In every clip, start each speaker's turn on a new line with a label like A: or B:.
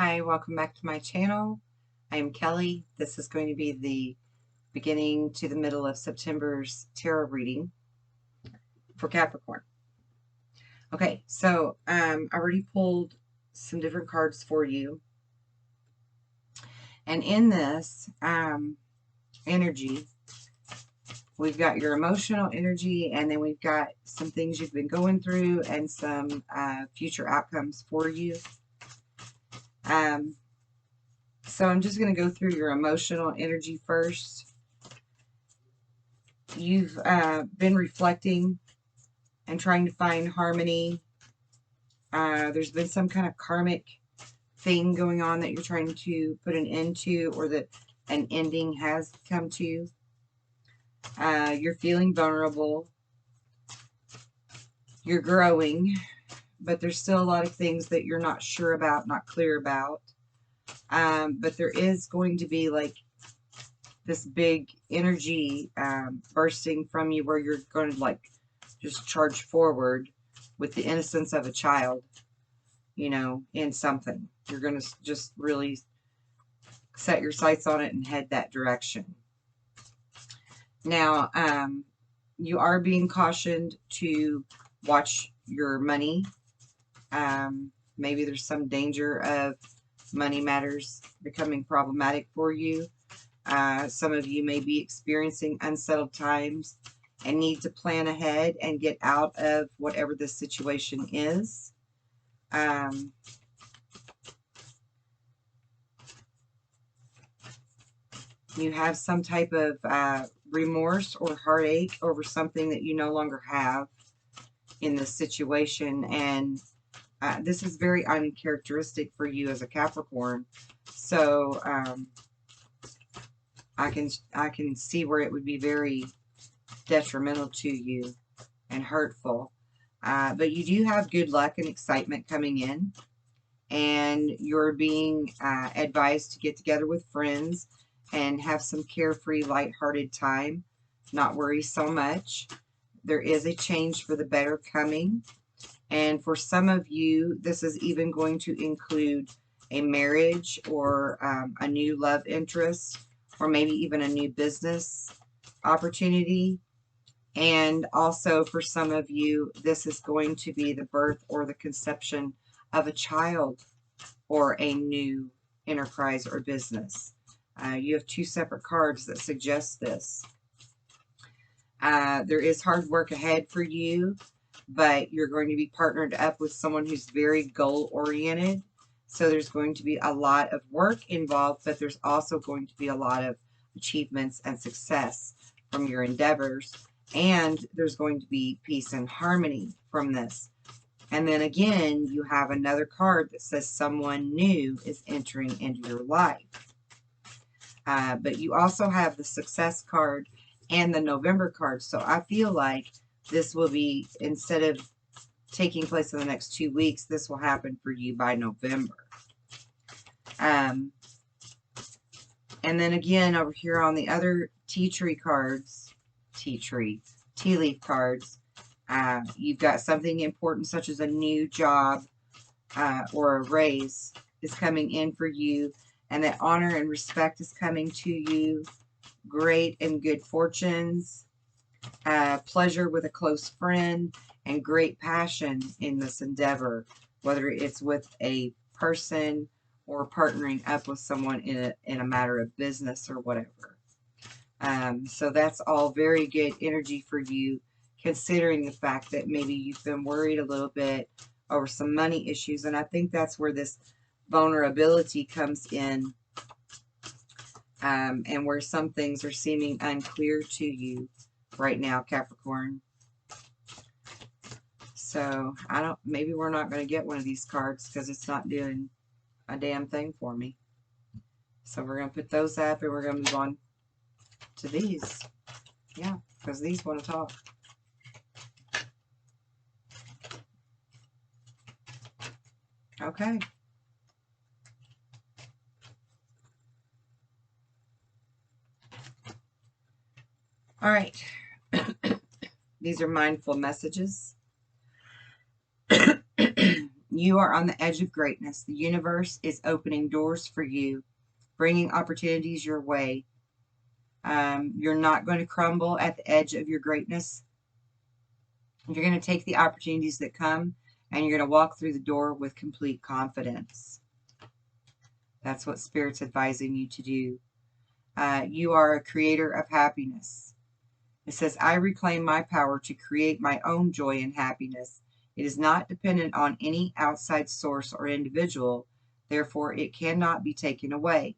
A: Hi, welcome back to my channel. I am Kelly. This is going to be the beginning to the middle of September's tarot reading for Capricorn. Okay, so I already pulled some different cards for you. And in this energy, we've got your emotional energy, and then we've got some things you've been going through and some future outcomes for you. So I'm just going to go through your emotional energy first. You've been reflecting and trying to find harmony. There's been some kind of karmic thing going on that you're trying to put an end to, or that an ending has come to. You're feeling vulnerable. You're growing, but there's still a lot of things that you're not sure about, not clear about. But there is going to be like this big energy bursting from you where you're going to like just charge forward with the innocence of a child, you know, in something. You're going to just really set your sights on it and head that direction. Now, you are being cautioned to watch your money. Maybe there's some danger of money matters becoming problematic for you. Some of you may be experiencing unsettled times and need to plan ahead and get out of whatever this situation is. You have some type of remorse or heartache over something that you no longer have in this situation, and this is very uncharacteristic for you as a Capricorn. So I can see where it would be very detrimental to you and hurtful. But you do have good luck and excitement coming in, and you're being advised to get together with friends and have some carefree, lighthearted time, not worry so much. There is a change for the better coming, and for some of you, this is even going to include a marriage or a new love interest, or maybe even a new business opportunity. And also for some of you, this is going to be the birth or the conception of a child or a new enterprise or business. You have two separate cards that suggest this. There is hard work ahead for you, but you're going to be partnered up with someone who's very goal-oriented. So there's going to be a lot of work involved, but there's also going to be a lot of achievements and success from your endeavors. And there's going to be peace and harmony from this. And then again, you have another card that says someone new is entering into your life. But you also have the success card and the November card. So I feel like this will be, instead of taking place in the next 2 weeks, this will happen for you by November. And then again, over here on the other tea leaf cards, you've got something important such as a new job or a raise is coming in for you, and that honor and respect is coming to you. Great and good fortunes, pleasure with a close friend, and great passion in this endeavor, whether it's with a person or partnering up with someone in a matter of business or whatever. So that's all very good energy for you, considering the fact that maybe you've been worried a little bit over some money issues. And I think that's where this vulnerability comes in, and where some things are seeming unclear to you right now, Capricorn. So maybe we're not going to get one of these cards because it's not doing a damn thing for me. So we're going to put those up, and we're going to move on to these. Yeah, because these want to talk. Okay. All right. These are mindful messages. You are on the edge of greatness. The universe is opening doors for you, bringing opportunities your way. You're not going to crumble at the edge of your greatness. You're going to take the opportunities that come, and you're going to walk through the door with complete confidence. That's what Spirit's advising you to do. You are a creator of happiness. It says, I reclaim my power to create my own joy and happiness. It is not dependent on any outside source or individual. Therefore, it cannot be taken away.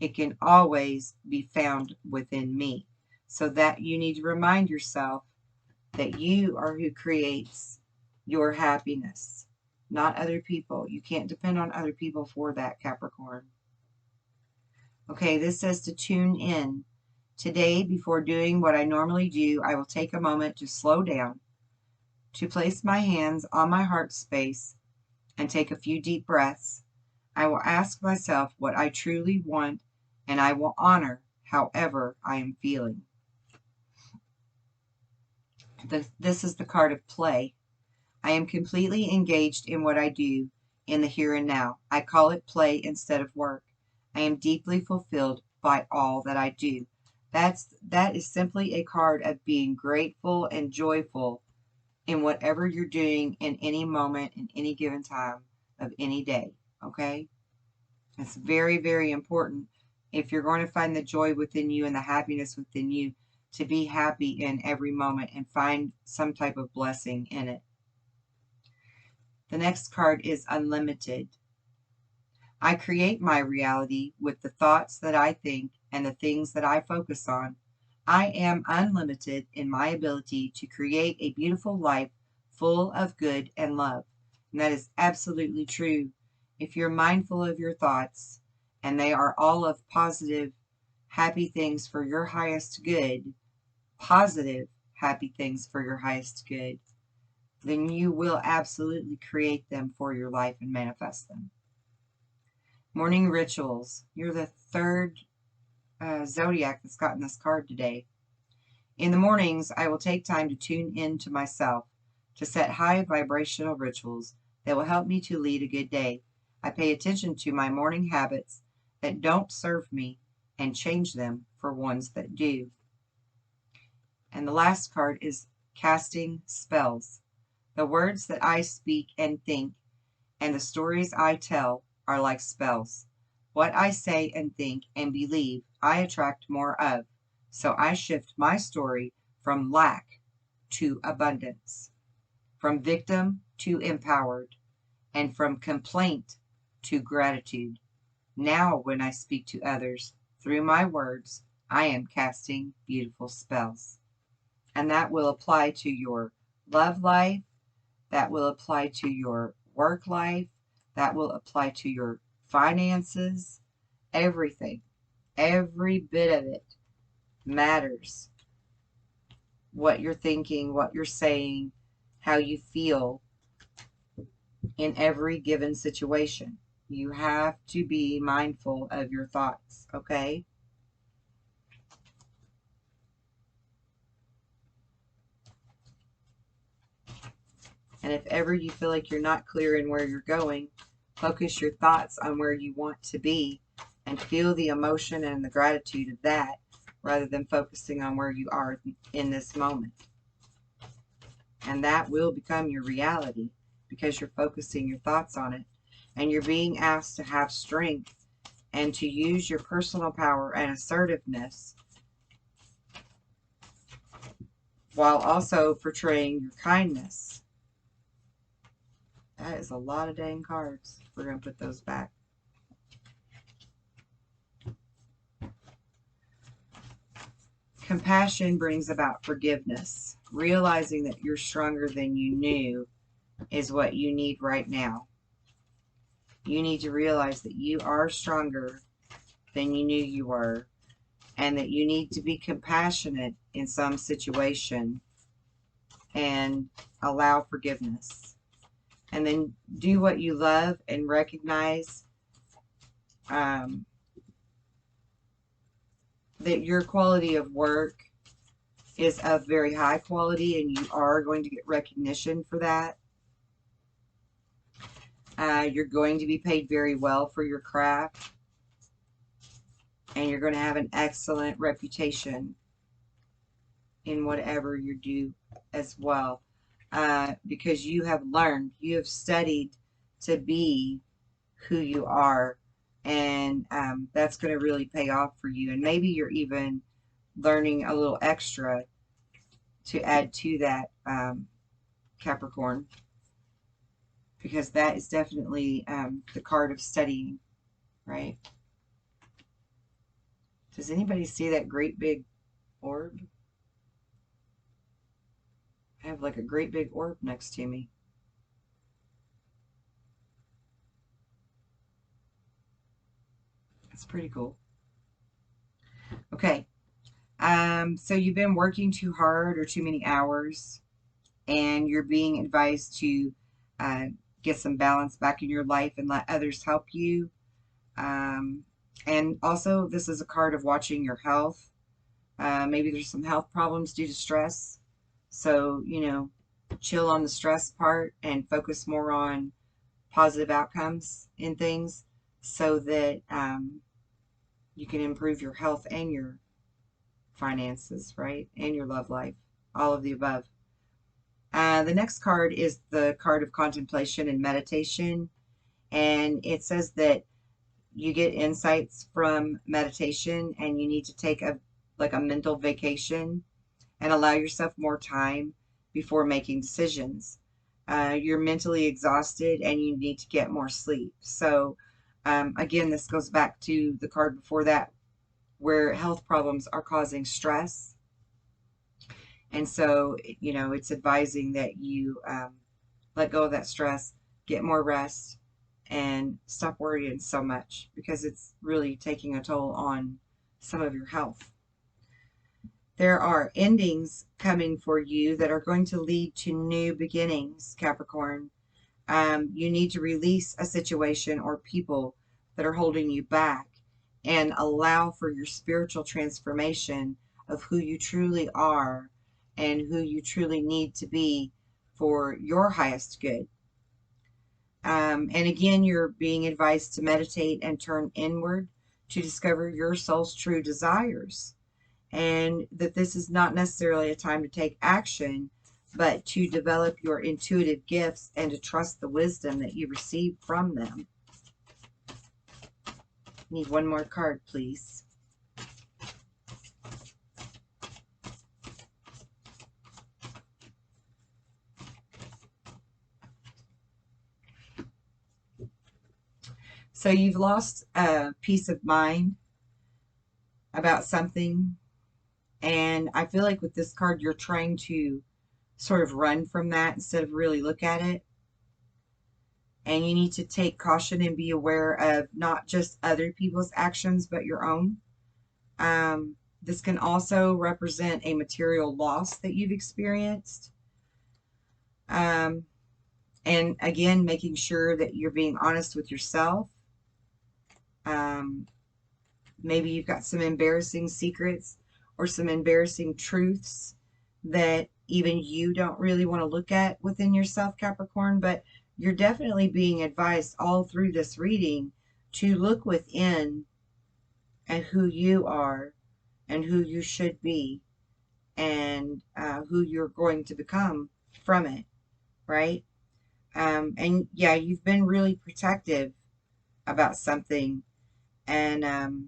A: It can always be found within me. So that you need to remind yourself that you are who creates your happiness, not other people. You can't depend on other people for that, Capricorn. Okay, this says to tune in. Today, before doing what I normally do, I will take a moment to slow down, to place my hands on my heart space and take a few deep breaths. I will ask myself what I truly want, and I will honor however I am feeling. This is the card of play. I am completely engaged in what I do in the here and now. I call it play instead of work. I am deeply fulfilled by all that I do. That is simply a card of being grateful and joyful in whatever you're doing in any moment, in any given time of any day. Okay? It's very, very important if you're going to find the joy within you and the happiness within you, to be happy in every moment and find some type of blessing in it. The next card is unlimited. I create my reality with the thoughts that I think and the things that I focus on. I am unlimited in my ability to create a beautiful life full of good and love. And that is absolutely true. If you're mindful of your thoughts and they are all of positive, happy things for your highest good, positive, happy things for your highest good, then you will absolutely create them for your life and manifest them. Morning rituals. You're the third zodiac that's gotten this card today. In the mornings, I will take time to tune in to myself, to set high vibrational rituals that will help me to lead a good day. I pay attention to my morning habits that don't serve me and change them for ones that do. And the last card is casting spells. The words that I speak and think and the stories I tell are like spells. What I say and think and believe, I attract more of. So I shift my story from lack to abundance, from victim to empowered, and from complaint to gratitude. Now, when I speak to others through my words, I am casting beautiful spells. And that will apply to your love life. That will apply to your work life. That will apply to your finances. Everything. Every bit of it matters. What you're thinking, what you're saying, how you feel in every given situation. You have to be mindful of your thoughts, okay? And if ever you feel like you're not clear in where you're going, focus your thoughts on where you want to be and feel the emotion and the gratitude of that rather than focusing on where you are in this moment. And that will become your reality because you're focusing your thoughts on it. And you're being asked to have strength and to use your personal power and assertiveness while also portraying your kindness. That is a lot of dang cards. We're going to put those back. Compassion brings about forgiveness. Realizing that you're stronger than you knew is what you need right now. You need to realize that you are stronger than you knew you were, and that you need to be compassionate in some situation and allow forgiveness. And then do what you love and recognize that your quality of work is of very high quality and you are going to get recognition for that. You're going to be paid very well for your craft. And you're going to have an excellent reputation in whatever you do as well. Because you have learned, you have studied to be who you are. And that's going to really pay off for you. And maybe you're even learning a little extra to add to that, Capricorn. Because that is definitely the card of studying, right? Does anybody see that great big orb? I have like a great big orb next to me. That's pretty cool. Okay. So you've been working too hard or too many hours, and you're being advised to get some balance back in your life and let others help you. And also, this is a card of watching your health. Maybe there's some health problems due to stress. So, you know, chill on the stress part and focus more on positive outcomes in things so that you can improve your health and your finances, right? And your love life, all of the above. The next card is the card of contemplation and meditation. And it says that you get insights from meditation and you need to take a mental vacation and allow yourself more time before making decisions. You're mentally exhausted and you need to get more sleep. So again, this goes back to the card before that, where health problems are causing stress. And so, you know, it's advising that you let go of that stress, get more rest, and stop worrying so much, because it's really taking a toll on some of your health. There are endings coming for you that are going to lead to new beginnings, Capricorn. You need to release a situation or people that are holding you back and allow for your spiritual transformation of who you truly are and who you truly need to be for your highest good. And again, you're being advised to meditate and turn inward to discover your soul's true desires. And that this is not necessarily a time to take action, but to develop your intuitive gifts and to trust the wisdom that you receive from them. Need one more card, please. So you've lost peace of mind about something. And I feel like with this card, you're trying to sort of run from that instead of really look at it. And you need to take caution and be aware of not just other people's actions, but your own. This can also represent a material loss that you've experienced. And again, making sure that you're being honest with yourself. Maybe you've got some embarrassing secrets or some embarrassing truths that even you don't really want to look at within yourself, Capricorn, but you're definitely being advised all through this reading to look within at who you are and who you should be and who you're going to become from it, right? And yeah, you've been really protective about something, and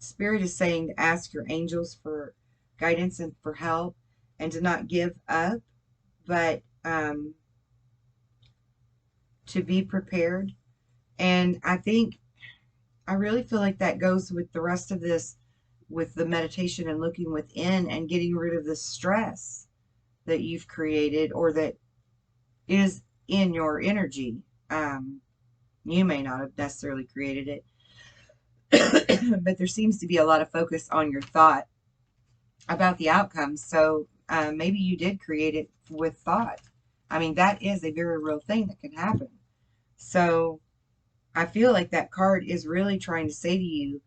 A: Spirit is saying to ask your angels for guidance and for help and to not give up, but to be prepared. And I really feel like that goes with the rest of this, with the meditation and looking within and getting rid of the stress that you've created or that is in your energy. You may not have necessarily created it, but there seems to be a lot of focus on your thought about the outcomes. So maybe you did create it with thought. I mean, that is a very real thing that can happen. So I feel like that card is really trying to say to you,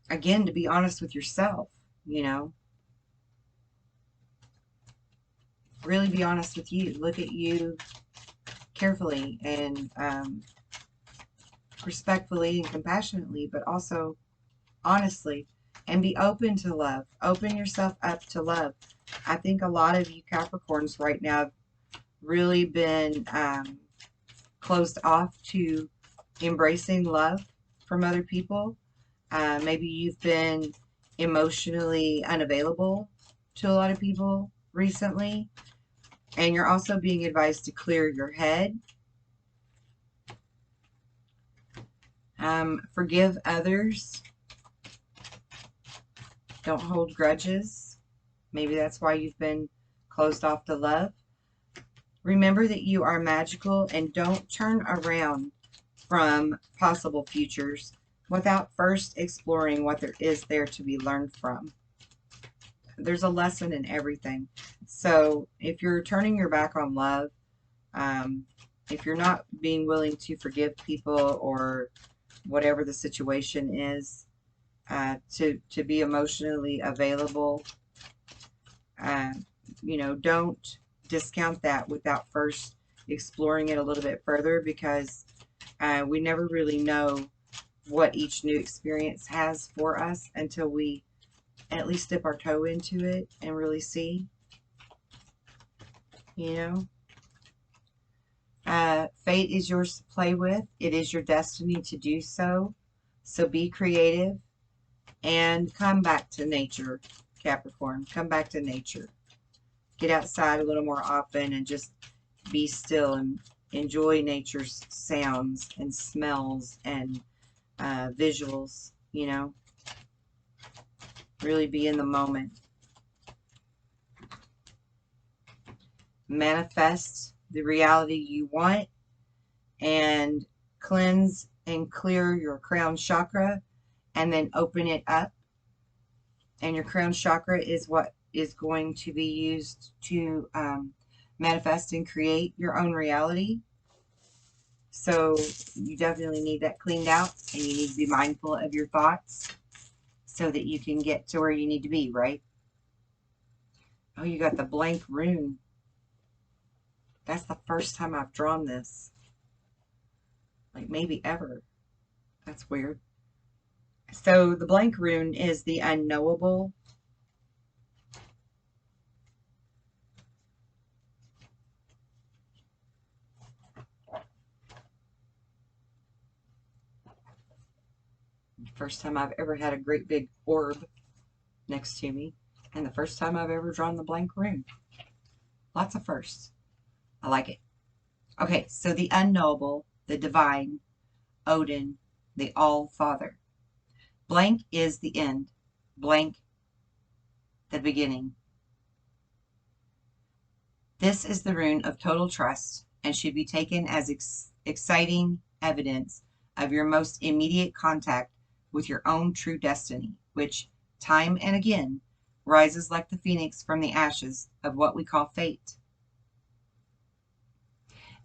A: again, to be honest with yourself, you know, really be honest with you. Look at you carefully and respectfully and compassionately, but also honestly, and be open to love. Open yourself up to love. I think a lot of you Capricorns right now have really been closed off to embracing love from other people. Maybe you've been emotionally unavailable to a lot of people recently, and you're also being advised to clear your head. Forgive others. Don't hold grudges. Maybe that's why you've been closed off to love. Remember that you are magical, and don't turn around from possible futures without first exploring what there is there to be learned from. There's a lesson in everything. So if you're turning your back on love, if you're not being willing to forgive people or whatever the situation is, to be emotionally available, you know, don't discount that without first exploring it a little bit further, because we never really know what each new experience has for us until we at least dip our toe into it and really see, you know. Fate is yours to play with. It is your destiny to do so. So be creative and come back to nature, Capricorn. Come back to nature. Get outside a little more often and just be still and enjoy nature's sounds and smells and visuals, you know. Really be in the moment. Manifest the reality you want, and cleanse and clear your crown chakra, and then open it up. And your crown chakra is what is going to be used to manifest and create your own reality. So you definitely need that cleaned out, and you need to be mindful of your thoughts so that you can get to where you need to be, right? Oh, you got the blank rune. That's the first time I've drawn this. Like maybe ever. That's weird. So the blank rune is the unknowable. First time I've ever had a great big orb next to me. And the first time I've ever drawn the blank rune. Lots of firsts. I like it. Okay, so the unknowable, the divine, Odin, the All-Father. Blank is the end. Blank, the beginning. This is the rune of total trust and should be taken as exciting evidence of your most immediate contact with your own true destiny, which, time and again, rises like the phoenix from the ashes of what we call fate.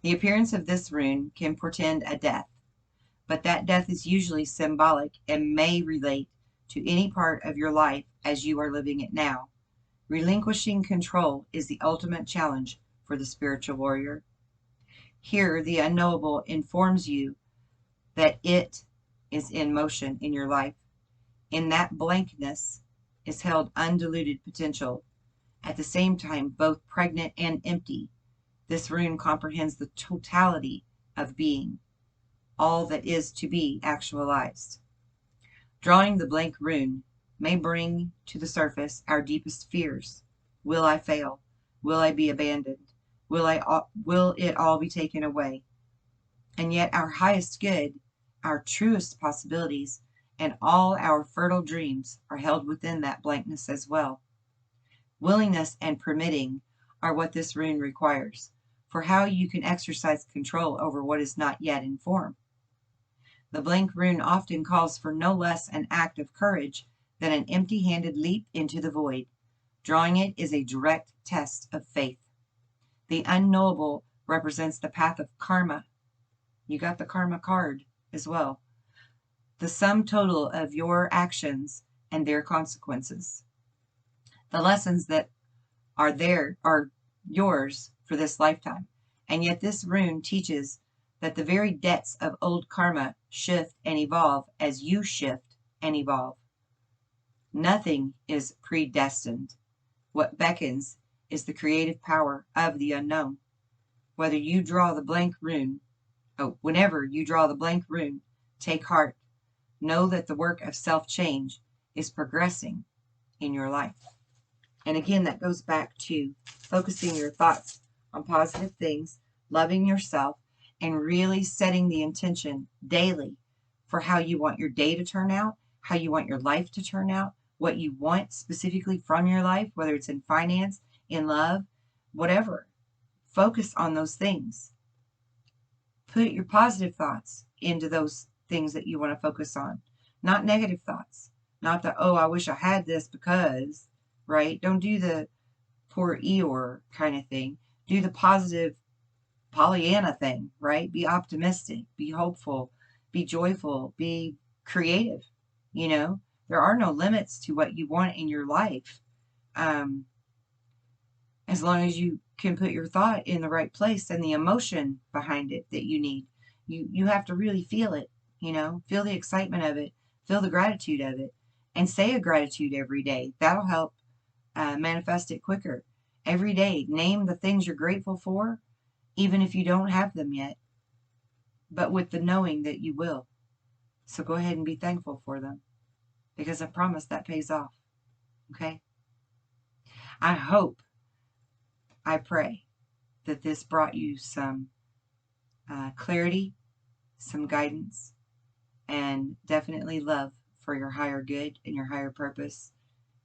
A: The appearance of this rune can portend a death, but that death is usually symbolic and may relate to any part of your life as you are living it now. Relinquishing control is the ultimate challenge for the spiritual warrior. Here, the unknowable informs you that it is in motion in your life. In that blankness is held undiluted potential, at the same time both pregnant and empty. This rune comprehends the totality of being, all that is to be actualized. Drawing the blank rune may bring to the surface our deepest fears. Will I fail? Will I be abandoned? Will it all be taken away? And yet our highest good, our truest possibilities, and all our fertile dreams are held within that blankness as well. Willingness and permitting are what this rune requires for how you can exercise control over what is not yet in form. The blank rune often calls for no less an act of courage than an empty-handed leap into the void. Drawing it is a direct test of faith. The unknowable represents the path of karma. You got the karma card as well. The sum total of your actions and their consequences. The lessons that are yours for this lifetime, And yet this rune teaches that the very debts of old karma shift and evolve as you shift and evolve. Nothing is predestined. What beckons is the creative power of the unknown. Whether you draw the blank rune, whenever you draw the blank rune, take heart. Know that the work of self-change is progressing in your life. And again, that goes back to focusing your thoughts on positive things, loving yourself, and really setting the intention daily for how you want your day to turn out, how you want your life to turn out, what you want specifically from your life, whether it's in finance, in love, whatever. Focus on those things. Put your positive thoughts into those things that you want to focus on, not negative thoughts. Not the, oh, I wish I had this because, right? Don't do the poor Eeyore kind of thing. Do the positive Pollyanna thing, right? Be optimistic, be hopeful, be joyful, be creative. You know, there are no limits to what you want in your life. As long as you can put your thought in the right place and the emotion behind it that you need. You have to really feel it, you know, feel the excitement of it, feel the gratitude of it, and say a gratitude every day. That'll help manifest it quicker. Every day, name the things you're grateful for, even if you don't have them yet, but with the knowing that you will. So go ahead and be thankful for them, because I promise that pays off. Okay? I hope, I pray that this brought you some clarity, some guidance, and definitely love for your higher good and your higher purpose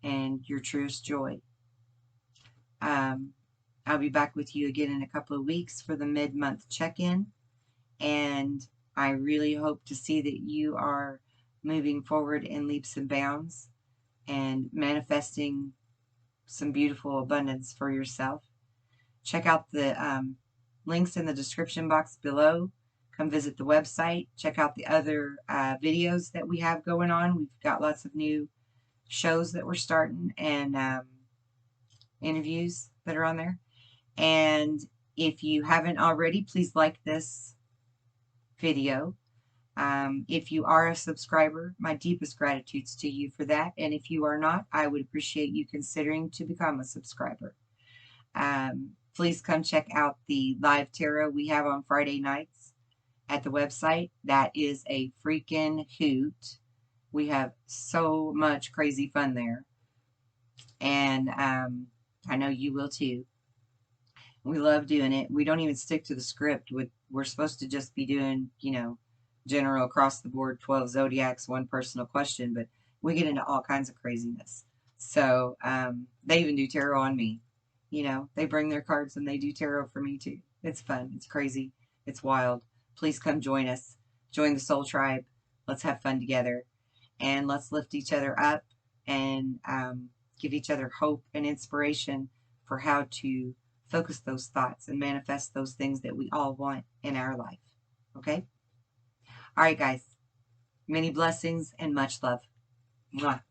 A: and your truest joy. I'll be back with you again in a couple of weeks for the mid-month check-in, and I really hope to see that you are moving forward in leaps and bounds and manifesting some beautiful abundance for yourself. Check out the links in the description box below. Come visit the website. Check out the other videos that we have going on. We've got lots of new shows that we're starting and interviews that are on there. And if you haven't already, please like this video. If you are a subscriber, my deepest gratitudes to you for that. And if you are not, I would appreciate you considering to become a subscriber. Please come check out the live tarot we have on Friday nights at the website. That is a freaking hoot. We have so much crazy fun there. And I know you will too. We love doing it. We don't even stick to the script. We're supposed to just be doing, you know, general across the board 12 zodiacs, one personal question, but we get into all kinds of craziness. So they even do tarot on me. You know, they bring their cards and they do tarot for me too. It's fun. It's crazy. It's wild. Please come join us. Join the Soul Tribe. Let's have fun together. And let's lift each other up and give each other hope and inspiration for how to focus those thoughts and manifest those things that we all want in our life. Okay? All right, guys. Many blessings and much love. Mwah.